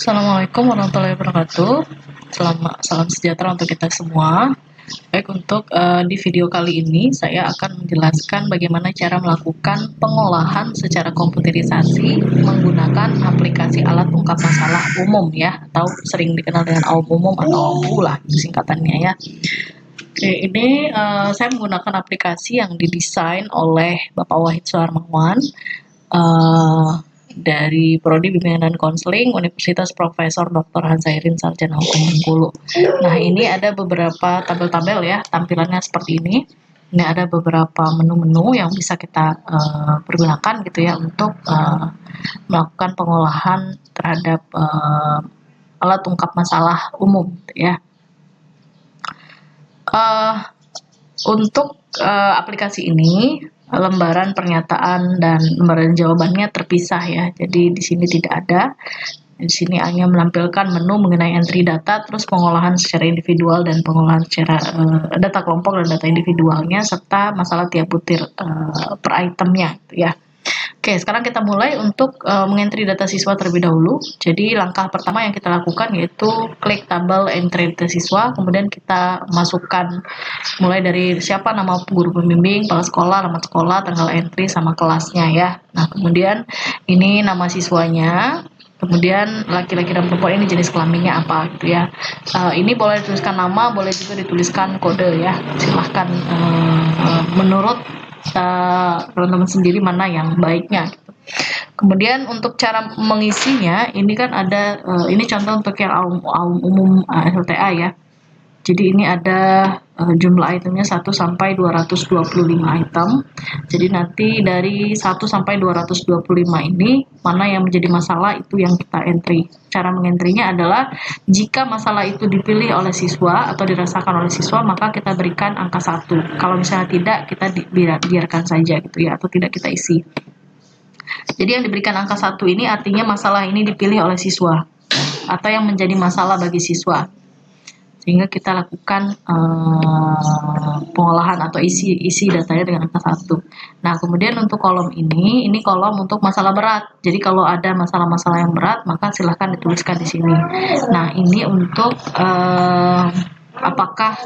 Assalamualaikum warahmatullahi wabarakatuh. Salam sejahtera untuk kita semua. Baik, untuk di video kali ini saya akan menjelaskan bagaimana cara melakukan pengolahan secara komputerisasi menggunakan aplikasi alat ungkap masalah umum ya, atau sering dikenal dengan AUM umum atau AUMU lah singkatannya ya. Oke, ini saya menggunakan aplikasi yang didesain oleh Bapak Wahid Suharmawan dari Prodi Bimbingan dan Konseling Universitas Profesor Dr. Hazairin Sarjana Hukum Bengkulu. Nah, ini ada beberapa tabel-tabel ya, tampilannya seperti ini. Ini ada beberapa menu-menu yang bisa kita pergunakan gitu ya untuk melakukan pengolahan terhadap alat ungkap masalah umum gitu ya. Untuk aplikasi ini lembaran pernyataan dan lembaran jawabannya terpisah ya. Jadi di sini tidak ada. Di sini hanya menampilkan menu mengenai entry data, terus pengolahan secara individual dan pengolahan secara data kelompok dan data individualnya, serta masalah tiap butir per itemnya gitu ya. Oke, sekarang kita mulai untuk mengentry data siswa terlebih dahulu. Jadi langkah pertama yang kita lakukan yaitu klik tabel entry data siswa, kemudian kita masukkan mulai dari siapa nama guru pembimbing, kepala sekolah, alamat sekolah, tanggal entry sama kelasnya ya. Nah, kemudian ini nama siswanya, kemudian laki-laki dan perempuan ini jenis kelaminnya apa gitu ya. Ini boleh dituliskan nama, boleh juga dituliskan kode ya. Silahkan menurut teman-teman sendiri mana yang baiknya gitu. Kemudian untuk cara mengisinya ini kan ada ini contoh untuk yang umum SLTA ya. Jadi ini ada jumlah itemnya 1 sampai 225 item. Jadi nanti dari 1 sampai 225 ini mana yang menjadi masalah itu yang kita entry. Cara mengentrynya adalah jika masalah itu dipilih oleh siswa atau dirasakan oleh siswa, maka kita berikan angka 1. Kalau misalnya tidak, kita biarkan saja gitu ya, atau tidak kita isi. Jadi yang diberikan angka 1 ini artinya masalah ini dipilih oleh siswa atau yang menjadi masalah bagi siswa, sehingga kita lakukan pengolahan atau isi datanya dengan angka 1. Nah, kemudian untuk kolom ini kolom untuk masalah berat. Jadi kalau ada masalah-masalah yang berat, maka silahkan dituliskan di sini. Nah, ini untuk apakah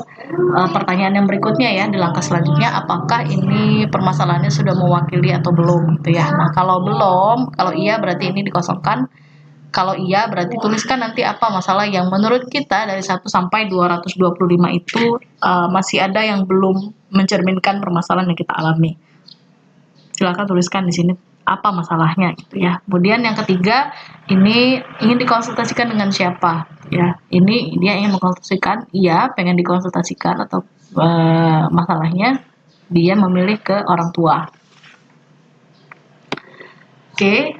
pertanyaan yang berikutnya ya di langkah selanjutnya, apakah ini permasalahannya sudah mewakili atau belum gitu ya. Nah, kalau belum, kalau iya berarti ini dikosongkan. Kalau iya berarti tuliskan nanti apa masalah yang menurut kita dari 1 sampai 225 itu masih ada yang belum mencerminkan permasalahan yang kita alami. Silakan tuliskan di sini apa masalahnya gitu ya. Kemudian yang ketiga, ini ingin dikonsultasikan dengan siapa ya. Ini dia ingin mengkonsultasikan, iya pengen dikonsultasikan atau masalahnya dia memilih ke orang tua. Oke,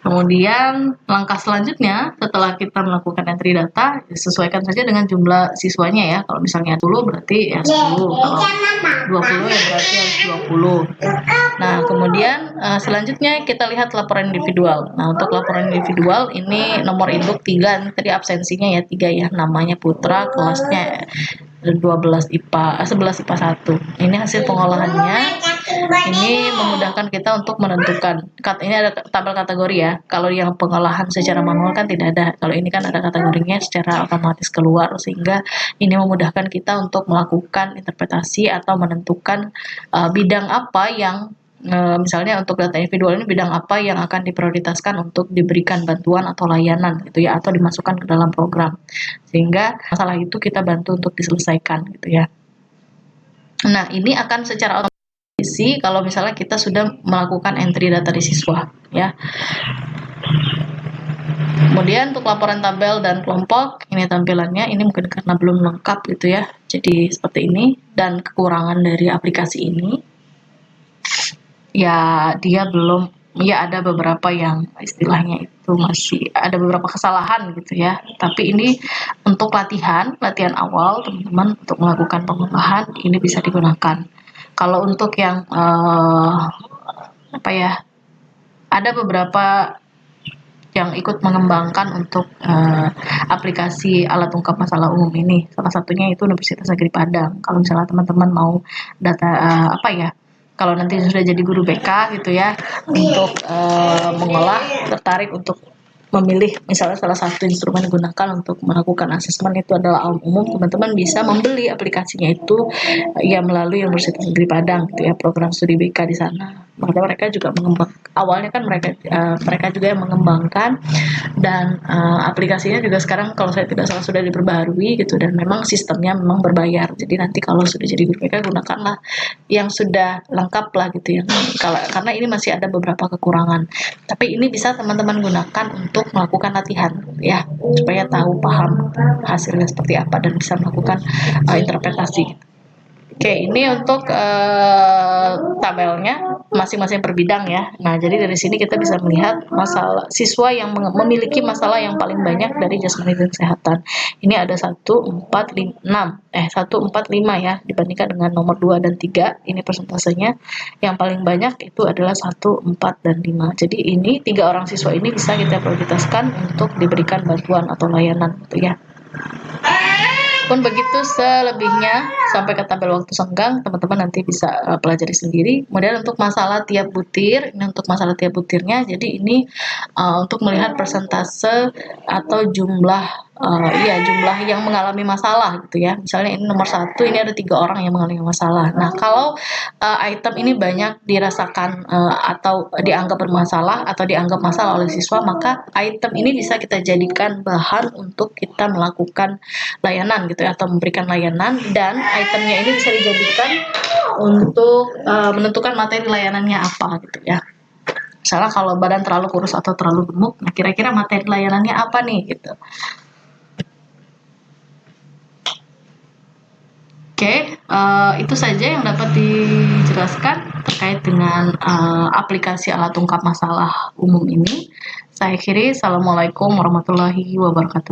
kemudian langkah selanjutnya setelah kita melakukan entry data, sesuaikan saja dengan jumlah siswanya ya. Kalau misalnya 10 berarti ya 10, kalau 20 ya berarti harus 20. Nah, kemudian selanjutnya kita lihat laporan individual. Nah, untuk laporan individual ini nomor induk 3, tadi absensinya ya 3 ya, namanya Putra, kelasnya 11 IPA 1. Ini hasil pengolahannya. Ini memudahkan kita untuk menentukan. Ini ada tabel kategori ya. Kalau yang pengolahan secara manual kan tidak ada. Kalau ini kan ada kategorinya secara otomatis keluar, sehingga ini memudahkan kita untuk melakukan interpretasi atau menentukan bidang apa yang misalnya untuk data individual ini bidang apa yang akan diprioritaskan untuk diberikan bantuan atau layanan gitu ya, atau dimasukkan ke dalam program, sehingga masalah itu kita bantu untuk diselesaikan gitu ya. Nah, ini akan secara otomatis kalau misalnya kita sudah melakukan entry data di siswa ya. Kemudian untuk laporan tabel dan kelompok, ini tampilannya, ini mungkin karena belum lengkap gitu ya, jadi seperti ini. Dan kekurangan dari aplikasi ini ya, dia belum, ya ada beberapa yang istilahnya itu masih ada beberapa kesalahan gitu ya. Tapi ini untuk latihan awal teman-teman untuk melakukan pengolahan ini bisa digunakan. Kalau untuk yang apa ya, ada beberapa yang ikut mengembangkan untuk aplikasi alat ungkap masalah umum ini. Salah satunya itu Universitas Negeri Padang. Kalau misalnya teman-teman mau data apa ya, kalau nanti sudah jadi guru BK gitu ya, untuk mengolah, tertarik untuk memilih misalnya salah satu instrumen digunakan untuk melakukan asesmen itu adalah AUM umum, teman-teman bisa membeli aplikasinya itu ya melalui Universitas Negeri Padang gitu ya, program studi BK di sana. Maka mereka juga awalnya kan mereka juga yang mengembangkan, dan aplikasinya juga sekarang kalau saya tidak salah sudah diperbaharui gitu, dan memang sistemnya memang berbayar. Jadi nanti kalau sudah jadi guru BK gunakanlah yang sudah lengkap lah gitu ya. Karena ini masih ada beberapa kekurangan. Tapi ini bisa teman-teman gunakan untuk melakukan latihan ya, supaya tahu paham hasilnya seperti apa dan bisa melakukan interpretasi. Oke, ini untuk tabelnya masing-masing per bidang ya. Nah, jadi dari sini kita bisa melihat masalah siswa yang memiliki masalah yang paling banyak dari jasmani dan kesehatan. Ini ada 145 ya, dibandingkan dengan nomor 2 dan 3. Ini persentasenya. Yang paling banyak itu adalah 1, 4, dan 5. Jadi ini 3 orang siswa ini bisa kita prioritaskan untuk diberikan bantuan atau layanan gitu ya. Pun begitu selebihnya sampai ke tabel waktu senggang, teman-teman nanti bisa pelajari sendiri. Kemudian untuk masalah tiap butir, ini untuk masalah tiap butirnya, jadi ini untuk melihat persentase atau jumlah jumlah yang mengalami masalah gitu ya. Misalnya ini nomor 1, ini ada 3 orang yang mengalami masalah. Nah, kalau item ini banyak dirasakan atau dianggap bermasalah atau dianggap masalah oleh siswa, maka item ini bisa kita jadikan bahan untuk kita melakukan layanan gitu ya, atau memberikan layanan, dan itemnya ini bisa dijadikan untuk menentukan materi layanannya apa gitu ya. Misalnya kalau badan terlalu kurus atau terlalu gemuk, nah kira-kira materi layanannya apa nih gitu. Oke, itu saja yang dapat dijelaskan terkait dengan aplikasi alat tungkap masalah umum ini. Saya akhiri, Assalamualaikum warahmatullahi wabarakatuh.